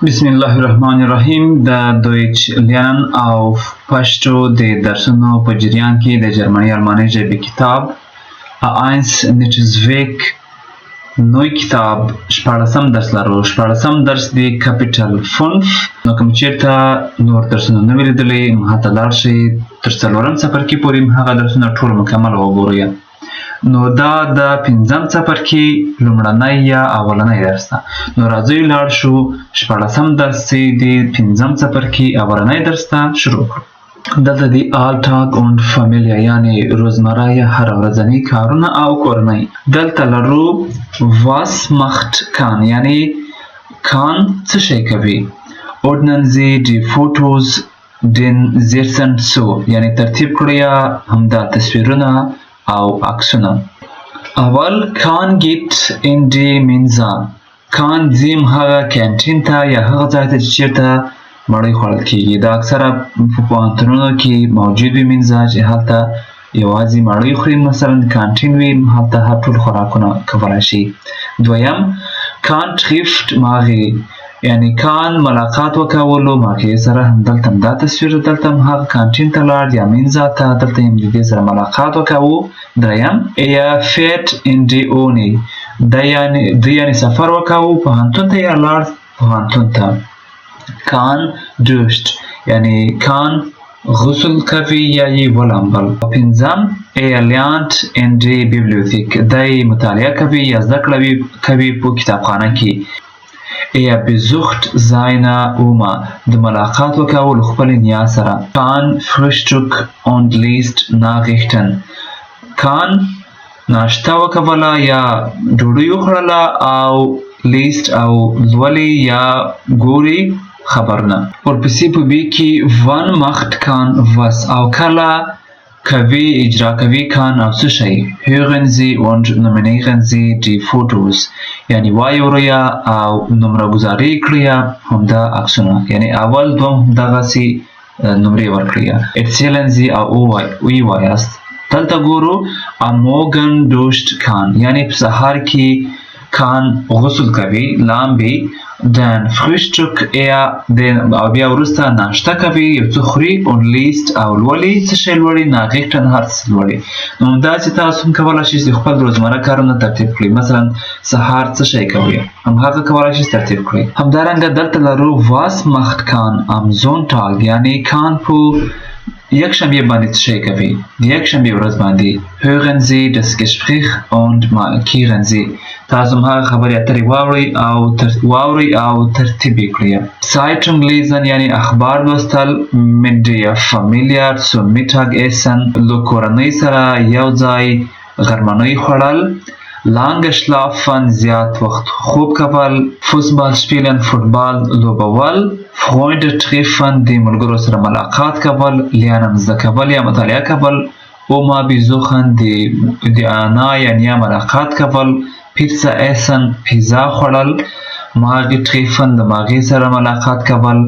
بسم الله الرحمن الرحیم. د دویچ لرنن او پښتو د درسونو په جریان کې د جرمني الماني ژبې کتاب A1 Netzwerk نوی کتاب شپاړسم درس لرو. شپاړسم درس دی کاپیټل 5. نو کوم چیرته نور درسونه نه وی لیدلي هغه لاړ شئ تر څلورم څپرکي پورې هغه درسونه ټول مکمل وګورئ. نو دا د پنځم څپرکي لومړنی یا اولنی درس ده. نو راځئ لاړ شو شپاړسم درس چې د پنځم څپرکي اولنی درس ته شروع کړو. دلته دی آلټاګ اونډ فامیلیا یعنی روزمره یا هر ورځنی کارونه او کورنۍ. دلته لرو واس مخت کان یعنی کان څه شی کوي. ordnen Sie die Fotos den setzen so یعنی ترتیب کړئ همدا تصویرونه او عکسونه. اول کان گیت ان دی منزا. کان زیم هغه کانتین ته یا هغه ځای ته چې چیرته مړۍ خوړل کیږي. دا اکثره په پوهنتونونو کې موجود وي منزا چې هلته یوازې مړۍ خوري، مثلا کانتین وي هلته هر ټول خوراکونه کولی شي. دویم کان تریفت ماغي یعنی کان ملاقات وکولو ماغې سره. همدلته هم دا تصویر دلته هم هغه کانتین ته لاړ یا منزا ته، دلته هم د دې سره ملاقات وکوو. دریم یا فیت ان دی اونی د یعنی سفر وکوو پوهنتون ته یا لاړ پوهنتون ته. کان دوشت یعنی کان غسل کوي یا یې ولامبل. پنځم lernt in die Bibliothek دی مطالعه کوي یا زده کړه کوي په کتابخانه کې. besucht seine Oma د ملاقات وکولو خپل نیا سره. کان frühstück und liest Nachrichten کان ناشته وکوله یا ډوډۍ وخوړله او لیست او لولي یا ګوري خبرونه. ورپسې په بي کې ون مخت کان was او کله کوي اجرا کوي کان او څه شی. hören Sie und nominieren Sie die Fotos یعنی واورئ او نمره ګذاري کړئ همدا عکسونه. یعنی اول دوم همدغسې نمرې ورکړئ. erzählen Sie او ووایاست. دلته ګورو اموګن دوشت کان یعنی په سهار کې کان غسل کوي لامبي. دن frühstück او بیا وروسته ناشته کوي یو څه خوري. اون لیست او لولي څه شی لولي ناغیکټن هر څه لولي. نو دا چې تاسو هم کولی شئ چې خپل روزمره کارونه ترتیب کړئ. مثلا سهار څه شی کوئ همهغه کولی شئ ترتیب کړئ. همدارنګه دلته لرو واس مخت کان ام زونټاګ یعنی کان په یکشنبه باندې څه شی کوي. د یکشنبه ورځ باندې hören Sie das Gespräch und markieren Sie تاسو هم هغه خبرې اترې واورئ او ترتیب یې کړئ. Zeitung lesen یعنی اخبار لوستل. mit der Familie zum Mittagessen له کورنۍ سره یو ځای غرمنۍ خوړل. lange schlafen زیات وخت خوب کول. فوتبال spielen فوټبال لوبول. freunde treffen د ملګرو سره ملاقات کول. lernen زده کول یا مطالعه کول. oma besuchen د انا یعنی ملاقات کول. پیتزا essen پیزا خوړل. ماغی treffen د ماغی سره ملاقات کول.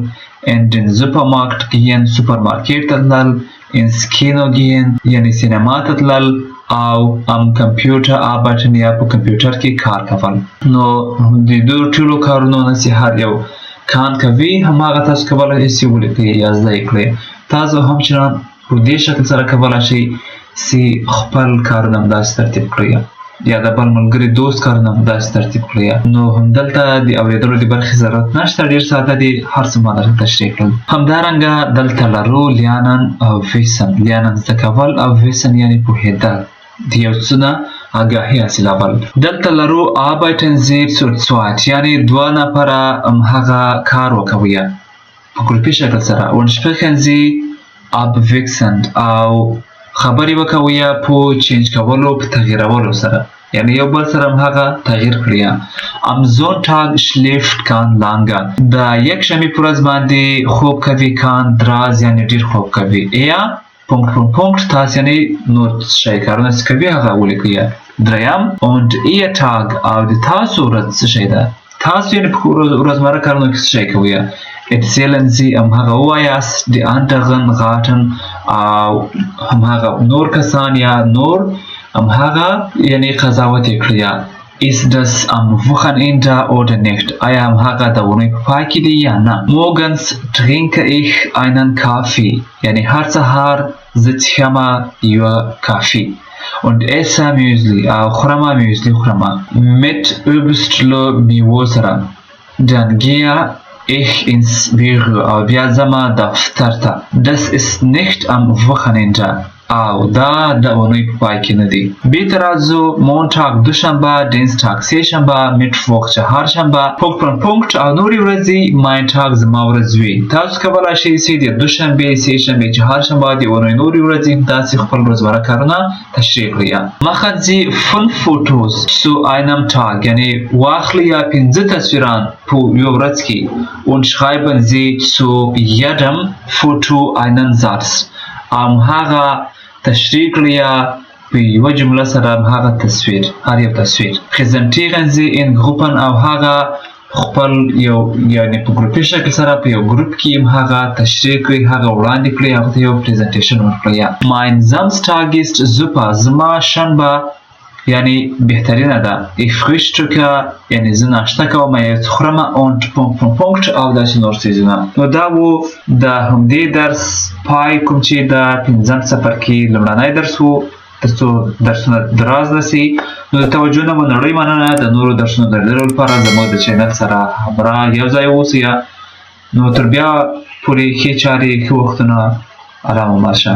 in den Supermarkt gehen سوپرمارکیټ ته تلل. ins Kino gehen یعنی سینما ته تلل. او ام کمپیوټر arbeiten یا په کمپیوټر کې کار کول. نو د دوی ټولو کارونو نه چې هر یو کان کوي هماغه تاسو کولی شئ ولیکئ یا زده یې کړئ. تاسو هم چنان په دې شکل سره کولی شئ چې خپل کارونه همداسې ترتیب کړئ یا د بل ملګري دوست کارونه همداسې ترتیب کړئ. نو همدلته د اورېدلو د برخې ضرورت نشته، ډېر ساده دي، هر څه ما درته تشریح کړل. همدارنګه دلته لرو lernen او wissen. lernen زده کول او wissen یعنی پوهېدل د یو څه نه آګاهي حاصلول. دلته لرو arbeiten Sie zu zweit یعنی دوه نفره هغه کار وکوي په ګروپي شکل سره. und sprechen Sie abwechselnd او خبرې وکوي په چینج کولو په تغییرولو سره یعنی یو بل سره هم هغه تغییر کړي. am Sonntag schläft کان lange د یکشنبې په ورځ باندې خوب کوي کان دراز یعنی ډېر خوب کوي. یا پونکت تاسو یعنی نور شی کارونه چې کوي هغه ولیکئ. دریم und ihr Tag او د تاسو ورځ څه شی ده. تاسو یعنی په روزمره کارونو کې څه شی کوئ. erzählen Sie همهغه ووایاست. die anderen raten او همهغه نور کسان یا نور همهغه یعنی قضاوت یې کړئ. Ist das am Wochenende oder nicht? آیا همغه د اونۍ په پای کې دی یا نه؟ Morgens trinke ich einen Kaffee. یعنی هر سهار زه څښمه یوه کافي. Und esse Müsli. او خورمه میوزلي خورمه. Mit Obstlo میوو سره. Dann gehe ich ins Büro. او بیا ځمه دفتر ته. Das ist nicht am Wochenende. او دا د اونۍ په پای کې نه دی. بیرته راځو مونټاګ دوشنبه، ډینسټاګ سهشنبه، میټووک چهارشنبه، پونکت او نورې ورځې ماینټاګ زما ورځ وي. تاسو کولی شئ چې د دوشنبې، سهشنبې، چهارشنبه د اونۍ نورې ورځې داسې خپل ورځواره کارونه تشریح کړئ. Machen Sie 5 Fotos zu einem Tag. یعنې واخلئ 5 تصویران په یوه ورځ کې. Und schreiben Sie zu jedem Foto einen Satz. هغه تشریح کړئ په یوه جمله سره هغه تصویر، هر یو تصویر. Präsentieren Sie in Gruppen. او هغه خپل یو یعنې په ګروپي شکل سره په یو ګروپ کې هغه تشریح کړئ، هغه وړاندې کړئ، هغه ته یو پریزنټیشن ورکړئ. Mein Samstag ist super. زما شنبه یعنی بهترینه ده. Ich frühstücke یعنی زه ناشته کوم، jetzt خورمه und پونکت او داسې نور څیزونه. نو دا و د همدې درس پای کوم چې د پنځم څپرکي لومړنی درس و، تر څو درسونه دراز نسي. نو د توجه نه مو نړۍ مننه. د نورو درسونو د لیدلو لپاره زموږ د چینل سره همراه یو ځای اوسئ. نو تر بیا پورې ښې چارې، ښه وختونه، ارام مو ماشه.